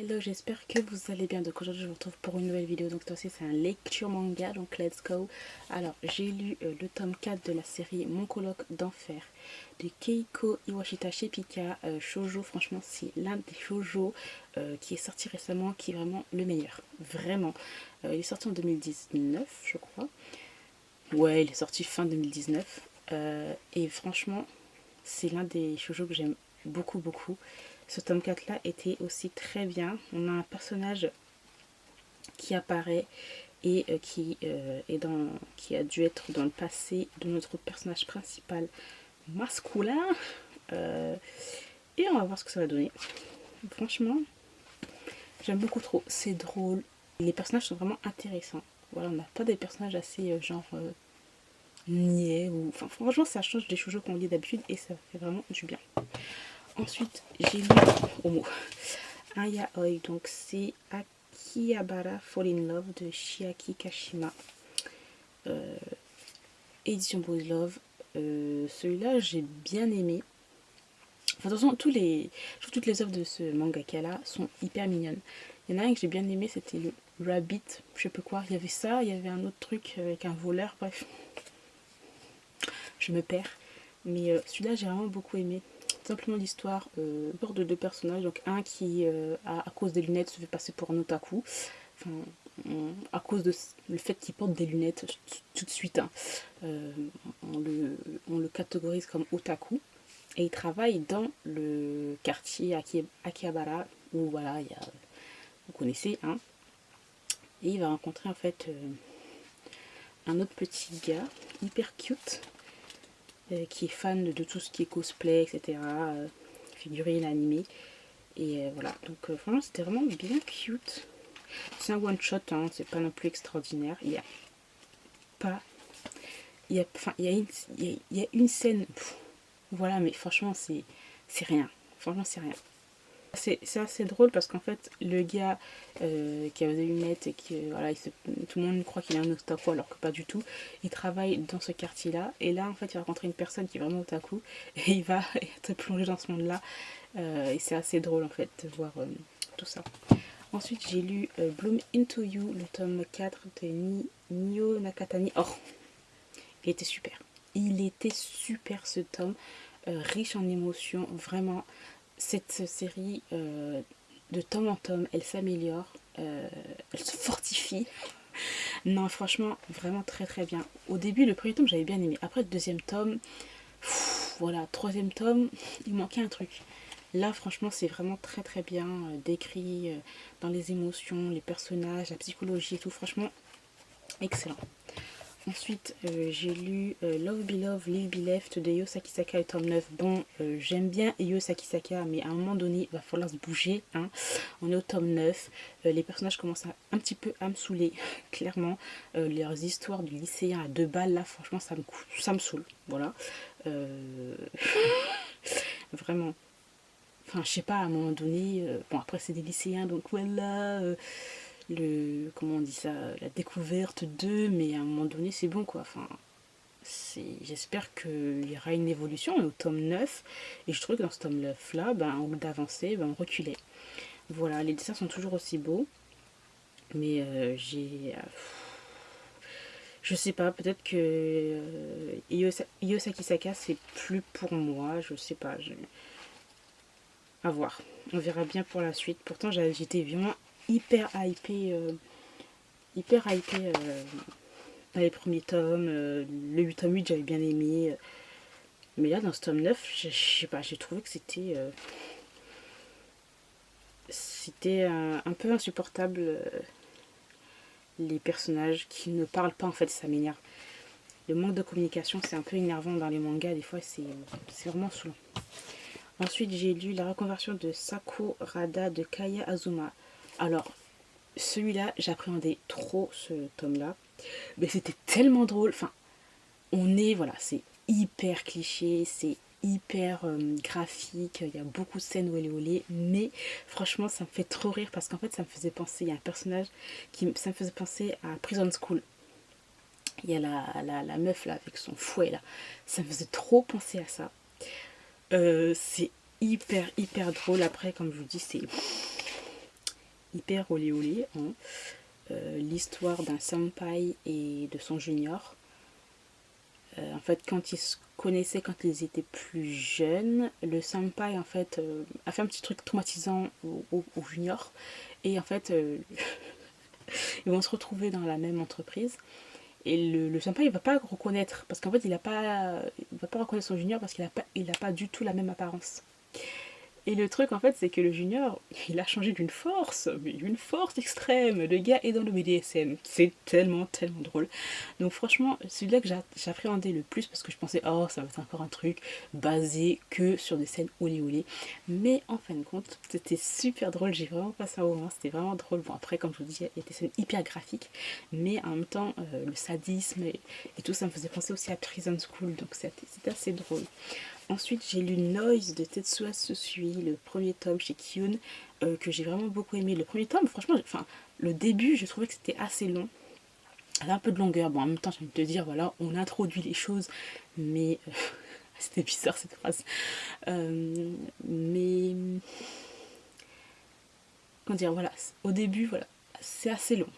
Hello, j'espère que vous allez bien. Donc aujourd'hui je vous retrouve pour une nouvelle vidéo. Donc cette fois-ci c'est un lecture manga, donc let's go. Alors j'ai lu le tome 4 de la série Mon coloc d'enfer de Keiko Iwashita chez Pika. Shoujo, franchement c'est l'un des shoujo qui est sorti récemment, qui est vraiment le meilleur. Vraiment. Il est sorti en 2019 je crois. Ouais, il est sorti fin 2019. Et franchement c'est l'un des shoujo que j'aime beaucoup beaucoup. Ce tome 4 là était aussi très bien. On a un personnage qui apparaît et qui a dû être dans le passé de notre personnage principal masculin. Euh, et on va voir ce que ça va donner. Franchement, j'aime beaucoup trop. C'est drôle. Les personnages sont vraiment intéressants. Voilà, on n'a pas des personnages assez niais ou. Enfin, franchement, ça change des shoujo qu'on lit d'habitude et ça fait vraiment du bien. Ensuite, j'ai lu au mot un yaoi, donc c'est Akihabara Fall in Love de Chiaki Kashima. Édition Boys Love. Celui-là, j'ai bien aimé. Enfin, de toute façon, toutes les œuvres de ce mangaka là sont hyper mignonnes. Il y en a un que j'ai bien aimé, c'était le Rabbit, je sais pas quoi. Il y avait ça, il y avait un autre truc avec un voleur, bref. Je me perds. Mais celui-là, j'ai vraiment beaucoup aimé. Simplement l'histoire de deux personnages. Donc un qui, à cause des lunettes, se fait passer pour un otaku. Enfin, à cause de le fait qu'il porte des lunettes tout de suite, hein, on le catégorise comme otaku. Et il travaille dans le quartier Akihabara, où voilà, vous connaissez, hein. Et il va rencontrer en fait un autre petit gars, hyper cute, qui est fan de tout ce qui est cosplay, etc. Figurines animées. Et voilà, donc franchement c'était vraiment bien cute. C'est un one shot, hein, c'est pas non plus extraordinaire. Il y a pas. Il y a une scène. Voilà, mais franchement c'est rien. Franchement c'est rien. C'est assez drôle parce qu'en fait le gars qui a des lunettes et qui voilà, tout le monde croit qu'il est un otaku alors que pas du tout. Il travaille dans ce quartier là et là en fait il va rencontrer une personne qui est vraiment otaku et il va être plongé dans ce monde là et c'est assez drôle en fait de voir tout ça. Ensuite j'ai lu Bloom Into You, le tome 4 de Nio Nakatani. Oh, il était super. Il était super ce tome, riche en émotions, vraiment. Cette série, de tome en tome, elle s'améliore, elle se fortifie. Non, franchement, vraiment très très bien. Au début, le premier tome, j'avais bien aimé. Après, le deuxième tome, voilà, troisième tome, il manquait un truc. Là, franchement, c'est vraiment très très bien décrit dans les émotions, les personnages, la psychologie et tout. Franchement, excellent. Ensuite, j'ai lu Love Be Love, Live Be Left de Yo Sakisaka, le tome 9. Bon, j'aime bien Yo Sakisaka, mais à un moment donné, il va falloir se bouger, hein. On est au tome 9. Les personnages commencent un petit peu à me saouler, clairement. Leurs histoires du lycéen à 2 balles, là, franchement, ça me saoule. Voilà. Euh, Vraiment. Enfin, je sais pas, à un moment donné, bon, après, c'est des lycéens, donc voilà. Comment on dit ça, la découverte d'eux, mais à un moment donné c'est bon quoi, enfin j'espère qu'il y aura une évolution. On est au tome 9 et je trouve que dans ce tome 9 là, ben, au lieu d'avancer, ben, on reculait. Voilà, les dessins sont toujours aussi beaux, mais je sais pas, peut-être que Iyo Sakisaka c'est plus pour moi, je sais pas, à voir, on verra bien pour la suite. Pourtant j'étais vraiment hyper hypée, dans les premiers tomes. Le tome 8 j'avais bien aimé. Mais là dans ce tome 9 je sais pas, j'ai trouvé que c'était un peu insupportable. Les personnages qui ne parlent pas en fait, ça m'énerve. Le manque de communication c'est un peu énervant dans les mangas, des fois c'est vraiment saoulant. Ensuite j'ai lu la reconversion de Sakurada de Kaya Azuma. Alors celui-là j'appréhendais trop ce tome là, mais c'était tellement drôle. Enfin, voilà, c'est hyper cliché, c'est hyper graphique, il y a beaucoup de scènes olé olé, mais franchement ça me fait trop rire parce qu'en fait ça me faisait penser, il y a un personnage ça me faisait penser à Prison School. Il y a la meuf là avec son fouet là, ça me faisait trop penser à ça. C'est hyper hyper drôle. Après comme je vous dis, hyper olé olé, hein. L'histoire d'un senpai et de son junior. En fait, quand ils se connaissaient quand ils étaient plus jeunes, le senpai en fait a fait un petit truc traumatisant au junior. Et en fait, ils vont se retrouver dans la même entreprise. Et le senpai, il va pas reconnaître, parce qu'en fait, il va pas reconnaître son junior parce qu'il a pas du tout la même apparence. Et le truc en fait, c'est que le junior, il a changé d'une force, mais d'une force extrême. Le gars est dans le BDSM. C'est tellement, tellement drôle. Donc franchement, celui-là que j'appréhendais le plus parce que je pensais, oh, ça va être encore un truc basé que sur des scènes olé olé. Mais en fin de compte, c'était super drôle. J'ai vraiment passé un moment. C'était vraiment drôle. Bon, après, comme je vous dis, il y a des scènes hyper graphiques. Mais en même temps, le sadisme et tout, ça me faisait penser aussi à Prison School. Donc c'était assez drôle. Ensuite, j'ai lu Noise de Tetsuya Susui, le premier tome chez Kyun, que j'ai vraiment beaucoup aimé. Le premier tome, franchement, enfin, le début, je trouvais que c'était assez long. Il avait un peu de longueur. Bon, en même temps, j'ai envie de te dire, voilà, on introduit les choses, mais c'était bizarre cette phrase. Mais comment dire, voilà, au début, voilà, c'est assez long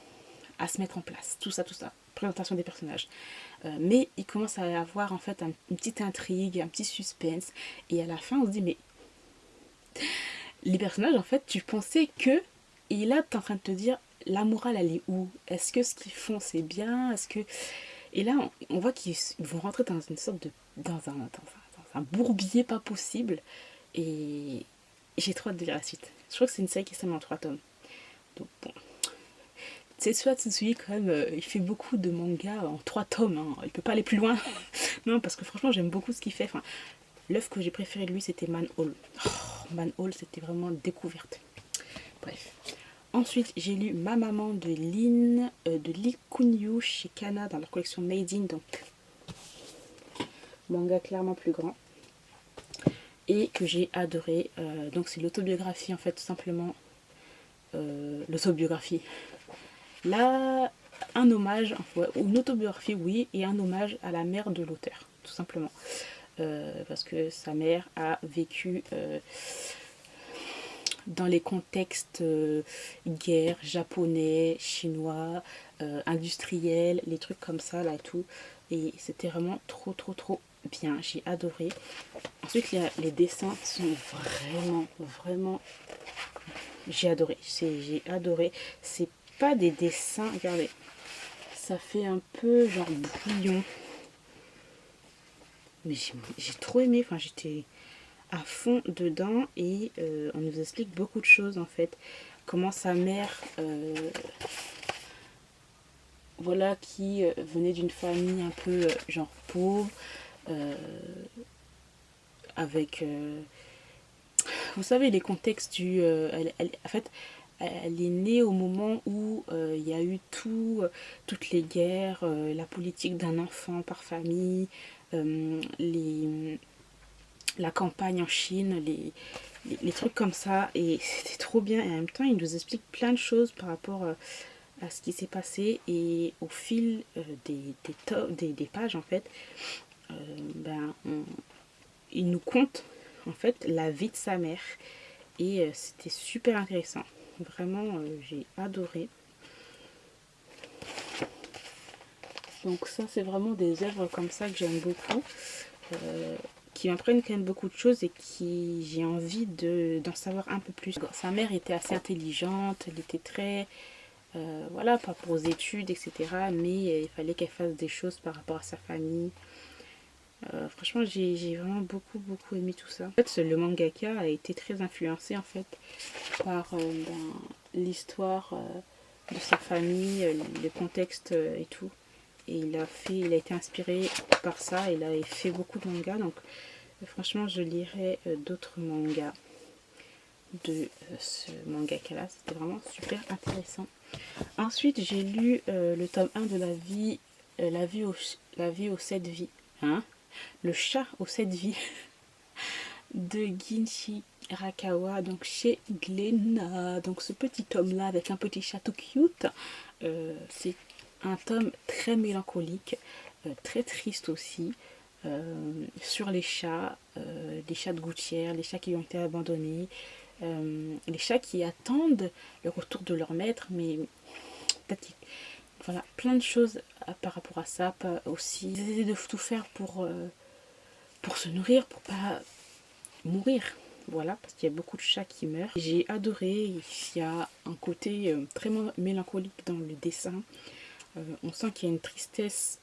à se mettre en place, tout ça, présentation des personnages. Mais il commence à y avoir en fait une petite intrigue, un petit suspense, et à la fin on se dit mais les personnages en fait tu pensais que, et là t'es en train de te dire la morale elle est où? Est-ce que ce qu'ils font c'est bien? Est-ce que... Et là on voit qu'ils vont rentrer dans une sorte de... dans un bourbier pas possible, et j'ai trop hâte de lire la suite. Je crois que c'est une série qui est seulement en 3 tomes. Donc bon, Tetsuya Tsutsui, quand même, il fait beaucoup de mangas en 3 tomes, hein. Il peut pas aller plus loin. Non, parce que franchement, j'aime beaucoup ce qu'il fait. Enfin, l'œuvre que j'ai préférée de lui, c'était Man Hall. Oh, Man Hall, c'était vraiment découverte. Bref. Ensuite, j'ai lu Ma Maman de Lee Kun-yu chez Kana dans leur collection Made in, donc manga clairement plus grand. Et que j'ai adoré. Donc, c'est l'autobiographie, en fait, tout simplement. L'autobiographie. Là, un hommage, une autobiographie, oui, et un hommage à la mère de l'auteur, tout simplement. Parce que sa mère a vécu dans les contextes guerre, japonais, chinois, industriels, les trucs comme ça, là et tout. Et c'était vraiment trop, trop, trop bien. J'ai adoré. Ensuite, les dessins sont vraiment, vraiment... J'ai adoré. J'ai adoré. C'est pas des dessins... Regardez. Ça fait un peu genre brouillon. Mais j'ai trop aimé. Enfin, j'étais à fond dedans. Et on nous explique beaucoup de choses, en fait. Comment sa mère... voilà, qui venait d'une famille un peu genre pauvre. Avec... vous savez, les contextes du... en fait, elle est née au moment où il y a eu toutes les guerres, la politique d'un enfant par famille, la campagne en Chine, les trucs comme ça. Et c'était trop bien. Et en même temps, il nous explique plein de choses par rapport à ce qui s'est passé. Et au fil des pages, en fait, il nous conte en fait la vie de sa mère. Et c'était super intéressant. Vraiment, j'ai adoré. Donc ça, c'est vraiment des œuvres comme ça que j'aime beaucoup. Qui m'apprennent quand même beaucoup de choses et qui j'ai envie d'en savoir un peu plus. Sa mère était assez intelligente, elle était très... voilà, pas pour aux études, etc. Mais il fallait qu'elle fasse des choses par rapport à sa famille. Franchement, j'ai vraiment beaucoup, beaucoup aimé tout ça. En fait, le mangaka a été très influencé en fait par l'histoire de sa famille, le contexte et tout. Et il a été inspiré par ça. Il a fait beaucoup de mangas. Donc, franchement, je lirai d'autres mangas de ce mangaka-là. C'était vraiment super intéressant. Ensuite, j'ai lu le tome 1 de la vie aux 7 vies. Hein, le chat aux 7 vies de Ginshi Rakawa, donc chez Glénat. Donc ce petit tome là avec un petit chat tout cute, c'est un tome très mélancolique, très triste aussi, sur les chats de gouttière, les chats qui ont été abandonnés, les chats qui attendent le retour de leur maître, mais peut-être voilà, plein de choses par rapport à ça, pas aussi. Ils essaient de tout faire pour se nourrir, pour pas mourir. Voilà, parce qu'il y a beaucoup de chats qui meurent. J'ai adoré, il y a un côté très mélancolique dans le dessin. On sent qu'il y a une tristesse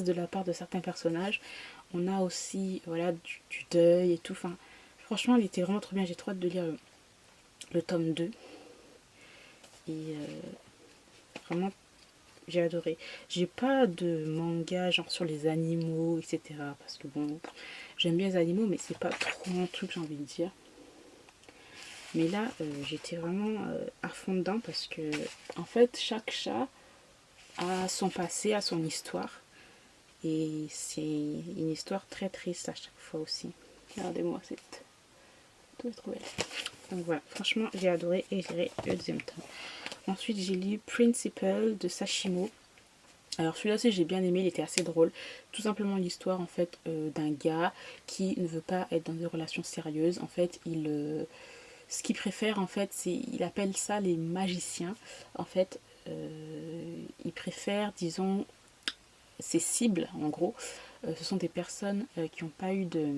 de la part de certains personnages. On a aussi voilà, du deuil et tout. Enfin, franchement, il était vraiment trop bien. J'ai trop hâte de lire le tome 2. Et vraiment, j'ai adoré. J'ai pas de manga genre sur les animaux, etc. Parce que bon, j'aime bien les animaux, mais c'est pas trop mon truc, j'ai envie de dire. Mais là, j'étais vraiment à fond dedans parce que, en fait, chaque chat a son passé, a son histoire. Et c'est une histoire très triste à chaque fois aussi. Regardez-moi cette. Tout est trop belle. Donc voilà, franchement, j'ai adoré et j'irai le deuxième tome. Ensuite, j'ai lu Principal de Sashimo. Alors celui-là aussi j'ai bien aimé, il était assez drôle. Tout simplement l'histoire en fait d'un gars qui ne veut pas être dans des relations sérieuses. En fait, ce qu'il préfère en fait, c'est, il appelle ça les magiciens. En fait, il préfère, disons, ses cibles en gros. Ce sont des personnes qui n'ont pas eu de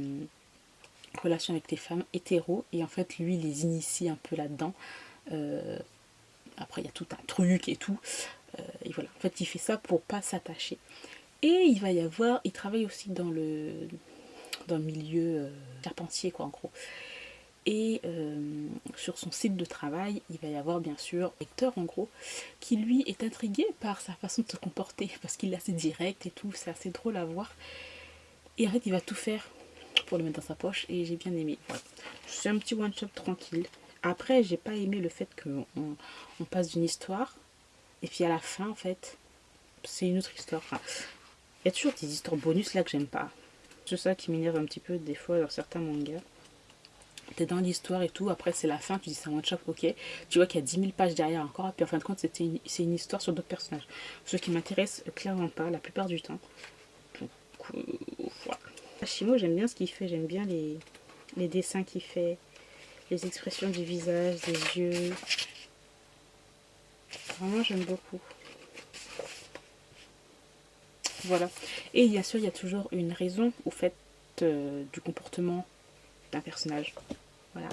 relation avec des femmes hétéros. Et en fait, lui, il les initie un peu là-dedans. Après, il y a tout un truc et tout. Et voilà, en fait, il fait ça pour pas s'attacher. Et il travaille aussi dans le milieu charpentier, quoi, en gros. Et sur son site de travail, il va y avoir bien sûr Hector, en gros, qui lui est intrigué par sa façon de se comporter, parce qu'il est assez direct et tout, c'est assez drôle à voir. Et en fait, il va tout faire pour le mettre dans sa poche, et j'ai bien aimé. Voilà. C'est un petit one-shot tranquille. Après, j'ai pas aimé le fait qu'on passe d'une histoire, et puis à la fin, en fait, c'est une autre histoire. Enfin, il y a toujours des histoires bonus là que j'aime pas. C'est ça qui m'énerve un petit peu des fois dans certains mangas. T'es dans l'histoire et tout, après c'est la fin, tu dis c'est un one shot, ok. Tu vois qu'il y a 10 000 pages derrière encore, et puis en fin de compte c'est une histoire sur d'autres personnages. Ce qui m'intéresse clairement pas la plupart du temps. Donc voilà. Hashimo, j'aime bien ce qu'il fait, j'aime bien les dessins qu'il fait, les expressions du visage, des yeux. Vraiment j'aime beaucoup. Voilà. Et bien sûr, il y a toujours une raison au fait du comportement d'un personnage. Voilà.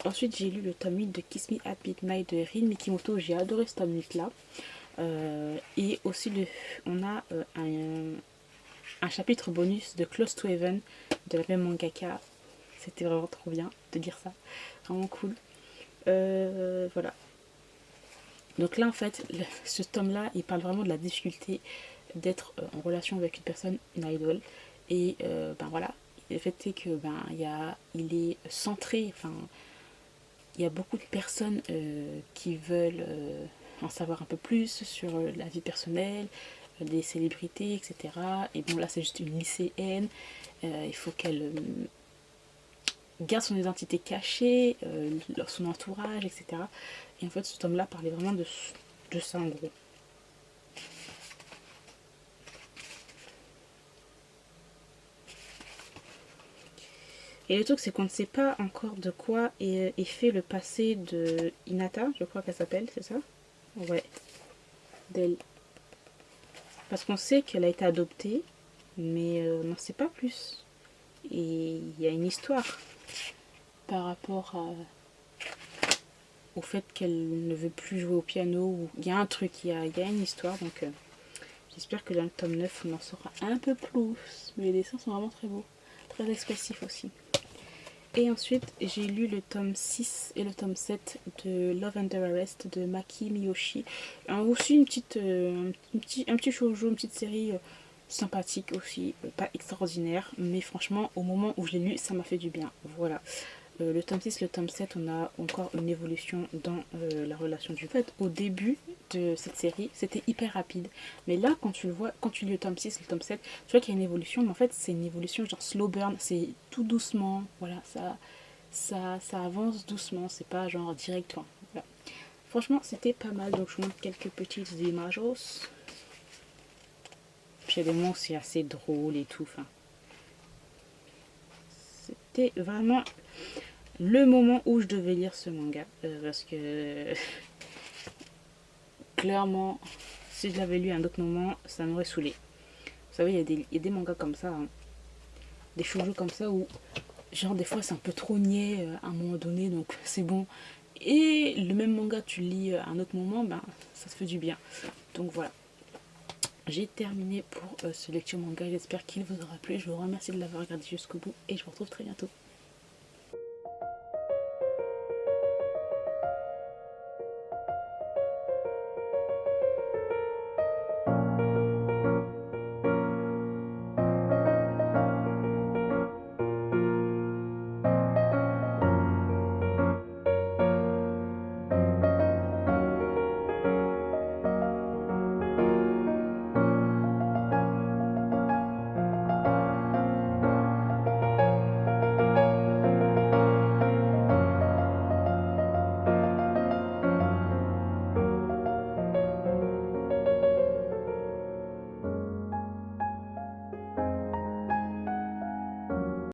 Ensuite, j'ai lu le tome 8 de Kiss Me at Midnight de Rin Mikimoto. J'ai adoré ce tome 8 là. Et aussi, on a un chapitre bonus de Close to Heaven de la même mangaka. C'était vraiment trop bien de dire ça. Vraiment cool. Voilà. Donc là, en fait, ce tome-là, il parle vraiment de la difficulté d'être en relation avec une personne, une idole. Et ben voilà, le fait est que ben il est centré, enfin il y a beaucoup de personnes qui veulent en savoir un peu plus sur la vie personnelle, des célébrités, etc. Et bon là c'est juste une lycéenne, il faut qu'elle garde son identité cachée, son entourage, etc. Et en fait cet homme-là parlait vraiment de ça en gros. Et le truc, c'est qu'on ne sait pas encore de quoi est fait le passé de Hinata, je crois qu'elle s'appelle, c'est ça? Ouais, d'elle. Parce qu'on sait qu'elle a été adoptée, mais on n'en sait pas plus. Et il y a une histoire par rapport au fait qu'elle ne veut plus jouer au piano. Ou il y a un truc, il y a une histoire, donc j'espère que dans le tome 9, on en saura un peu plus. Mais les dessins sont vraiment très beaux, très expressifs aussi. Et ensuite, j'ai lu le tome 6 et le tome 7 de Love Under Arrest de Maki Miyoshi. Aussi un petit shoujo, une petite série sympathique aussi, pas extraordinaire, mais franchement, au moment où je l'ai lu, ça m'a fait du bien. Voilà. Le tome 6, le tome 7, on a encore une évolution dans la relation du fait. Au début de cette série, c'était hyper rapide. Mais là, quand tu le vois, quand tu lis le tome 6, le tome 7, tu vois qu'il y a une évolution, mais en fait, c'est une évolution genre slow burn, c'est tout doucement, voilà, ça avance doucement, c'est pas genre direct. Enfin, voilà. Franchement, c'était pas mal, donc je vous montre quelques petites images. Puis il y a des moments où c'est assez drôle et tout, enfin, c'était vraiment le moment où je devais lire ce manga. Parce que clairement, si je l'avais lu à un autre moment, ça m'aurait saoulé. Vous savez, il y a des mangas comme ça, hein, des shoujo comme ça où, genre, des fois c'est un peu trop niais à un moment donné, donc c'est bon. Et le même manga, tu le lis à un autre moment, ben ça te fait du bien. Donc voilà. J'ai terminé pour ce lecture manga. J'espère qu'il vous aura plu. Je vous remercie de l'avoir regardé jusqu'au bout et je vous retrouve très bientôt.